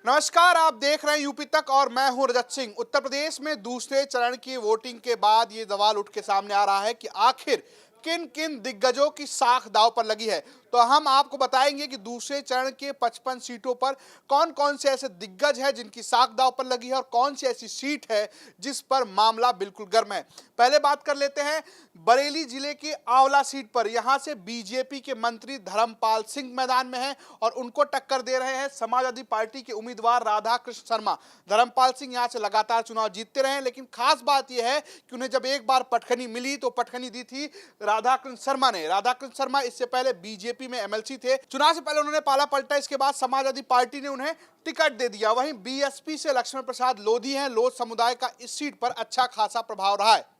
नमस्कार, आप देख रहे हैं यूपी तक और मैं हूं रजत सिंह। उत्तर प्रदेश में दूसरे चरण की वोटिंग के बाद ये सवाल उठ के सामने आ रहा है कि आखिर किन किन दिग्गजों की साख दांव पर लगी है। तो हम आपको बताएंगे कि दूसरे चरण के 55 सीटों पर कौन कौन से ऐसे दिग्गज हैं जिनकी साख दांव पर लगी है और कौन सी ऐसी सीट है जिस पर मामला बिल्कुल गर्म है। पहले बात कर लेते हैं बरेली जिले की आंवला सीट पर। यहां से बीजेपी के मंत्री धर्मपाल सिंह मैदान में हैं और उनको टक्कर दे रहे हैं समाजवादी पार्टी के उम्मीदवार राधा कृष्ण शर्मा। धर्मपाल सिंह यहां से लगातार चुनाव जीतते रहे, लेकिन खास बात यह है कि उन्हें जब एक बार पटखनी मिली तो पटखनी दी थी राधा कृष्ण शर्मा ने। राधा कृष्ण शर्मा इससे पहले बीजेपी में एमएलसी थे। चुनाव से पहले उन्होंने पाला पलटा, इसके बाद समाजवादी पार्टी ने उन्हें टिकट दे दिया। वहीं बीएसपी से लक्ष्मण प्रसाद लोधी हैं। लोध समुदाय का इस सीट पर अच्छा खासा प्रभाव रहा है।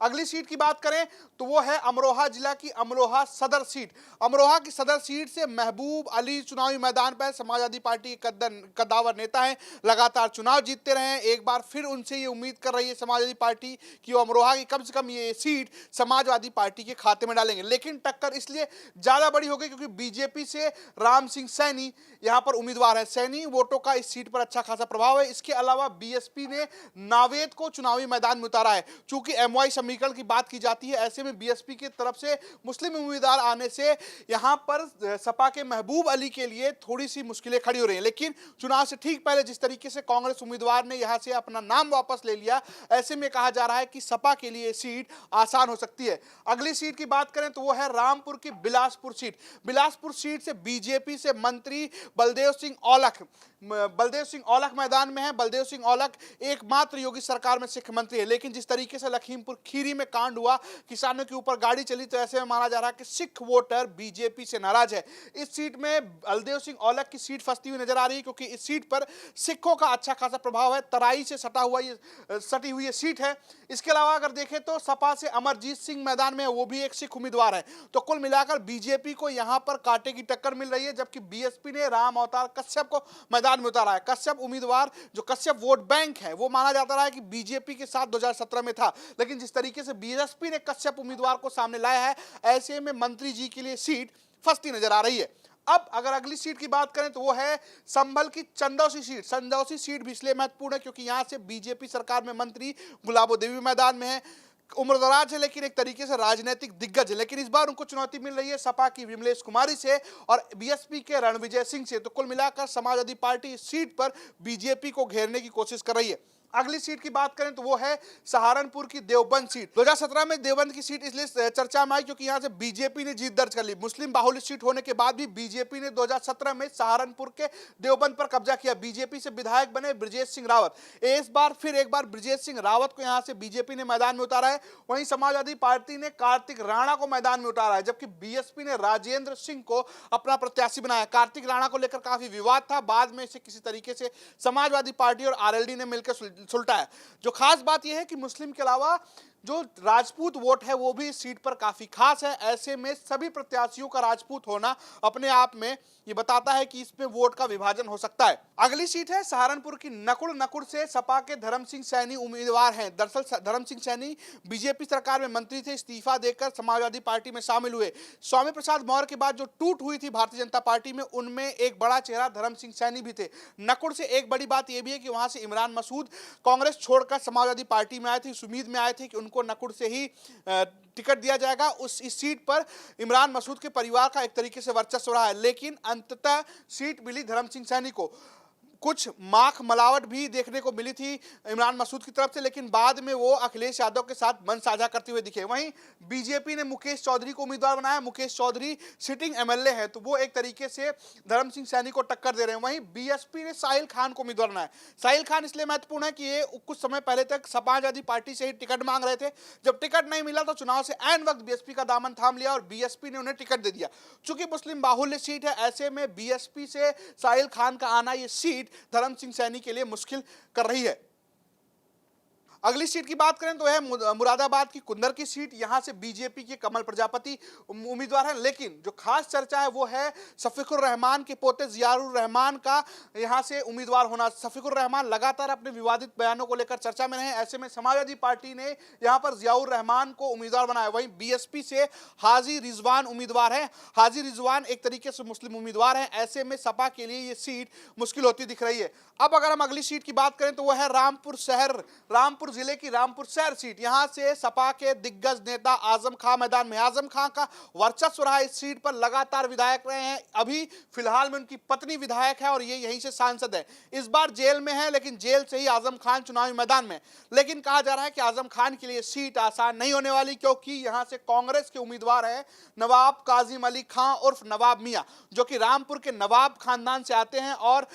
अगली सीट की बात करें तो वो है अमरोहा जिला की अमरोहा सदर सीट। अमरोहा की सदर सीट से महबूब अली चुनावी मैदान पर। समाजवादी पार्टी के कद्दावर नेता हैं, लगातार चुनाव जीतते रहे हैं। एक बार फिर उनसे ये उम्मीद कर रही है समाजवादी पार्टी कि वो अमरोहा की कम से कम ये सीट समाजवादी पार्टी के खाते में डालेंगे। लेकिन टक्कर इसलिए ज्यादा बड़ी हो गई क्योंकि बीजेपी से राम सिंह सैनी यहां पर उम्मीदवार है। सैनी वोटों का इस सीट पर अच्छा खासा प्रभाव है। इसके अलावा बीएसपी ने नावेद को चुनावी मैदान में उतारा है। चूंकि एमवाई समीकरण की बात की जाती है, ऐसे में बीएसपी की तरफ से मुस्लिम उम्मीदवार आने से यहां पर सपा के महबूब अली के लिए थोड़ी सी मुश्किलें खड़ी हो रही हैं। लेकिन चुनाव से ठीक पहले जिस तरीके से कांग्रेस उम्मीदवार ने यहां से अपना नाम वापस ले लिया, ऐसे में कहा जा रहा है कि सपा के लिए सीट आसान हो सकती है। अगली सीट की बात करें तो वो है रामपुर की बिलासपुर सीट। बिलासपुर सीट से बीजेपी से मंत्री बलदेव सिंह औलख मैदान में है। बलदेव सिंह औलख एकमात्र योगी सरकार में सिख मंत्री है, लेकिन जिस तरीके से लखीमपुर खीरी में कांड हुआ, किसानों के ऊपर गाड़ी चली, तो ऐसे में माना जा रहा है कि सिख वोटर बीजेपी से नाराज है। इस सीट में बलदेव सिंह औलख की सीट फंसती हुई नजर आ रही है क्योंकि इस सीट पर सिखों का अच्छा खासा प्रभाव है। तराई से सटी हुई ये सीट है। इसके अलावा अगर देखें तो सपा से अमरजीत सिंह मैदान में है, वो भी एक सिख उम्मीदवार है। तो कुल मिलाकर बीजेपी को यहां पर कांटे की टक्कर मिल रही है, जबकि बीएसपी ने राम अवतार कश्यप को मैदान में उतारा है। कश्यप उम्मीदवार, जो कश्यप वोट बैंक है, वो माना जाता रहा है कि बीजेपी के साथ 2017 में था, लेकिन जिस तरीके से बीएसपी ने कश्यप उम्मीदवार को सामने लाया है, ऐसे में मंत्री जी के लिए सीट फंसती नजर आ रही है। अब अगर अगली सीट की बात करें तो वो है संभल की चंदौसी सीट। चंदौसी सीट भी इसलिए महत्वपूर्ण है क्योंकि यहां से बीजेपी सरकार में मंत्री गुलाबो देवी मैदान में है। उम्रदराज है, लेकिन एक तरीके से राजनीतिक दिग्गज है, लेकिन इस बार उनको चुनौती मिल रही है सपा की विमलेश कुमारी से और बीएसपी के रणविजय सिंह से। तो कुल मिलाकर समाजवादी पार्टी इस सीट पर बीजेपी को घेरने की कोशिश कर रही है। अगली सीट की बात करें तो वो है सहारनपुर की देवबंद सीट। 2017 में देवबंद की सीट इसलिए चर्चा में आई क्योंकि यहां से बीजेपी ने जीत दर्ज कर ली। मुस्लिम बाहुल्य सीट होने के बाद भी बीजेपी ने 2017 में सहारनपुर के देवबंद पर कब्जा किया। बीजेपी से विधायक बने ब्रजेश सिंह रावत। इस बार फिर एक बार ब्रजेश सिंह रावत को यहां से बीजेपी ने मैदान में उतारा है। वहीं समाजवादी पार्टी ने कार्तिक राणा को मैदान में उतारा है, जबकि बीएसपी ने राजेंद्र सिंह को अपना प्रत्याशी बनाया। कार्तिक राणा को लेकर काफी विवाद था, बाद में इसे किसी तरीके से समाजवादी पार्टी और आरएलडी ने मिलकर सुलटा है। जो खास बात यह है कि मुस्लिम के अलावा जो राजपूत वोट है वो भी इस सीट पर काफी खास है। ऐसे में सभी प्रत्याशियों का राजपूत होना अपने आप में ये बताता है कि इसमें वोट का विभाजन हो सकता है। अगली सीट है सहारनपुर की नकुड़ से सपा के धर्म सिंह सैनी उम्मीदवार हैं। दरअसल धर्म सिंह सैनी बीजेपी सरकार में मंत्री थे, इस्तीफा देकर समाजवादी पार्टी में शामिल हुए। स्वामी प्रसाद मौर्य के बाद जो टूट हुई थी भारतीय जनता पार्टी में, उनमें एक बड़ा चेहरा धर्म सिंह सैनी भी थे। नकुड़ से एक बड़ी बात यह भी है कि वहां से इमरान मसूद कांग्रेस छोड़कर समाजवादी पार्टी में आए थे। इस उम्मीद में आए थे कि उनको नकुड़ से ही टिकट दिया जाएगा। इस सीट पर इमरान मसूद के परिवार का एक तरीके से वर्चस्व रहा है, लेकिन अंततः सीट मिली धर्म सिंह सैनी को। कुछ माख मलावट भी देखने को मिली थी इमरान मसूद की तरफ से, लेकिन बाद में वो अखिलेश यादव के साथ मन साझा करते हुए दिखे। वहीं बीजेपी ने मुकेश चौधरी को उम्मीदवार बनाया। मुकेश चौधरी सिटिंग एमएलए है, तो वो एक तरीके से धर्म सिंह सैनी को टक्कर दे रहे हैं। वहीं बीएसपी ने साहिल खान को उम्मीदवार बनाया। साहिल खान इसलिए महत्वपूर्ण है कि ये कुछ समय पहले तक समाजवादी पार्टी से ही टिकट मांग रहे थे। जब टिकट नहीं मिला तो चुनाव से ऐन वक्त बीएसपी का दामन थाम लिया और बीएसपी ने उन्हें टिकट दे दिया। चूंकि मुस्लिम बाहुल्य सीट है, ऐसे में बीएसपी से साहिल खान का आना ये सीट धर्म सिंह सैनी के लिए मुश्किल कर रही है। अगली सीट की बात करें तो है मुरादाबाद की कुंदर की सीट। यहां से बीजेपी के कमल प्रजापति उम्मीदवार हैं, लेकिन जो खास चर्चा है वो है शफीकुर रहमान के पोते जियाउर रहमान का यहां से उम्मीदवार होना। शफीकुर रहमान लगातार अपने विवादित बयानों को लेकर चर्चा में रहे। ऐसे में समाजवादी पार्टी ने यहां पर जियाउर रहमान को उम्मीदवार बनाया। वहीं बीएसपी से हाजी रिजवान उम्मीदवार है। हाजी रिजवान एक तरीके से मुस्लिम उम्मीदवार है। ऐसे में सपा के लिए ये सीट मुश्किल होती दिख रही है। अब अगर हम अगली सीट की बात करें तो वह है रामपुर जिले की रामपुर शहर सीट। यहां से सपा के दिग्गज नेता आजम खां मैदान में। आजम खां का वर्चस्व रहा इस सीट पर, लगातार विधायक रहे हैं। अभी फिलहाल में उनकी पत्नी विधायक है और ये यहीं से सांसद है। इस बार जेल में है, लेकिन जेल से ही आजम खान चुनावी मैदान में। लेकिन कहा जा रहा है कि आजम खान के लिए सीट आसान नहीं होने वाली, क्योंकि यहां से कांग्रेस के उम्मीदवार है नवाब काजिम अली खां उर्फ नवाब मियां, जो कि रामपुर के नवाब खानदान से आते हैं और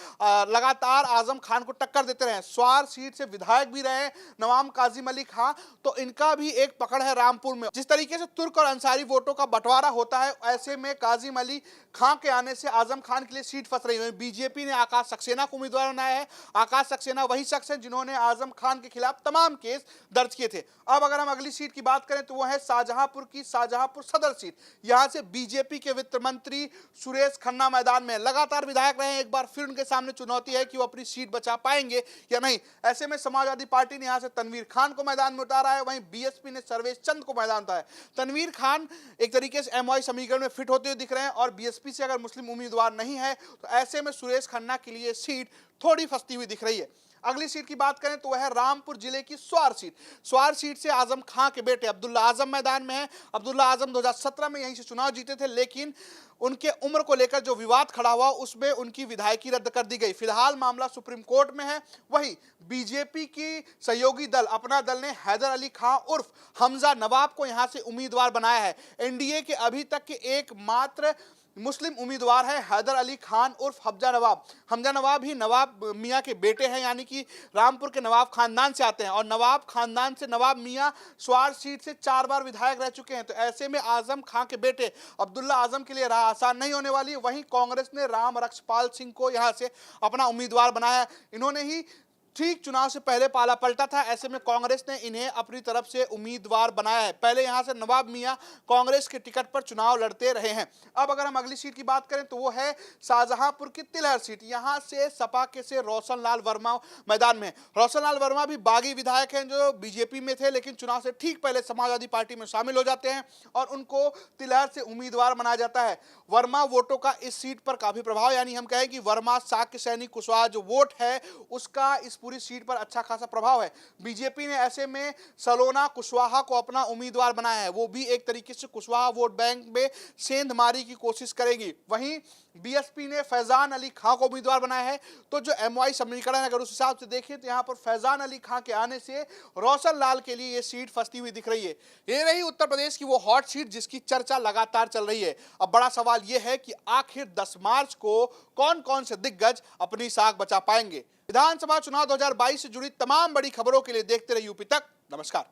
लगातार आजम खान को टक्कर देते रहे। स्वार सीट से विधायक भी रहे नवाब काजिम अली खां, तो इनका भी एक पकड़ है रामपुर में। जिस तरीके से तुर्क और अंसारी वोटों का बंटवारा होता है, ऐसे में काजिम अली खां के आने से आजम खान के लिए सीट फंस रही है। बीजेपी ने आकाश सक्सेना को उम्मीदवार बनाया है। आकाश सक्सेना वही शख्स है जिन्होंने आजम खान के खिलाफ तमाम केस दर्ज किए थे। अब अगर हम अगली सीट की बात करें तो वह है शाहजहांपुर सदर सीट। यहां से बीजेपी के वित्त मंत्री सुरेश खन्ना मैदान में लगातार विधायक रहे हैं। एक बार फिर उनके सामने चुनौती है कि वो अपनी सीट बचा पाएंगे या नहीं। ऐसे में समाजवादी पार्टी ने यहां से तनवीर खान को मैदान में उतारा है। वहीं बीएसपी ने सर्वेश चंद को मैदान उतारा है। तनवीर खान एक तरीके से एमवाई समीकरण में फिट होते हुए दिख रहे हैं और बीएसपी से अगर मुस्लिम उम्मीदवार नहीं है तो ऐसे में सुरेश खन्ना के लिए सीट थोड़ी फंसती हुई दिख रही है। अगली सीट की बात करें तो वह है रामपुर जिले की स्वार सीट। स्वार सीट से आजम खां के बेटे अब्दुल्ला आजम मैदान में है। अब्दुल्ला आजम 2017 में यहीं से चुनाव जीते थे, लेकिन उनके उम्र को लेकर जो विवाद खड़ा हुआ उसमें उनकी विधायकी रद्द कर दी गई। फिलहाल मामला सुप्रीम कोर्ट में है। वहीं बीजेपी की सहयोगी दल अपना दल ने हैदर अली खां उर्फ हमजा नवाब को यहां से उम्मीदवार बनाया है। एनडीए के अभी तक के एकमात्र मुस्लिम उम्मीदवार है हैदर अली खान उर्फ हमजा नवाब। हमजा नवाब ही नवाब मियां के बेटे हैं, यानी कि रामपुर के नवाब खानदान से आते हैं और नवाब खानदान से नवाब मियां स्वार सीट से 4 बार विधायक रह चुके हैं। तो ऐसे में आजम खां के बेटे अब्दुल्ला आजम के लिए राह आसान नहीं होने वाली। वहीं कांग्रेस ने राम रक्षपाल सिंह को यहां से अपना उम्मीदवार बनाया। इन्होंने ही ठीक चुनाव से पहले पाला पलटा था। ऐसे में कांग्रेस ने इन्हें अपनी तरफ से उम्मीदवार बनाया है। पहले यहां से नवाब मियां कांग्रेस के टिकट पर चुनाव लड़ते रहे हैं। अब अगर हम अगली सीट की बात करें तो वो है शाहजहांपुर की तिलहर सीट। यहां से सपा के से रोशन लाल वर्मा मैदान में। रोशन लाल वर्मा भी बागी विधायक हैं जो बीजेपी में थे, लेकिन चुनाव से ठीक पहले समाजवादी पार्टी में शामिल हो जाते हैं और उनको तिलहर से उम्मीदवार बनाया जाता है। वर्मा वोटों का इस सीट पर काफी प्रभाव, यानी हम कहें कि वर्मा साक्य सैनिक कुशवाहा जो वोट है उसका इस पूरी सीट पर अच्छा खासा प्रभाव है। बीजेपी ने ऐसे में सलोना कुशवाहा को अपना उम्मीदवार बनाया है। वो भी एक तरीके से कुशवाहा वोट बैंक में सेंधमारी की कोशिश करेगी। वहीं बीएसपी ने फैजान अली खां को उम्मीदवार बनाया है। तो जो एमवाई समीकरण अगर उस हिसाब से देखें तो यहां पर फैजान अली खां के आने से रोशन लाल के लिए यह सीट फंसती हुई दिख रही है। ये रही उत्तर प्रदेश की वो हॉट सीट जिसकी चर्चा लगातार चल रही है। अब बड़ा सवाल यह है कि आखिर 10 मार्च को कौन कौन से दिग्गज अपनी साख बचा पाएंगे। विधानसभा चुनाव 2022 से जुड़ी तमाम बड़ी खबरों के लिए देखते रहिए यूपी तक। नमस्कार।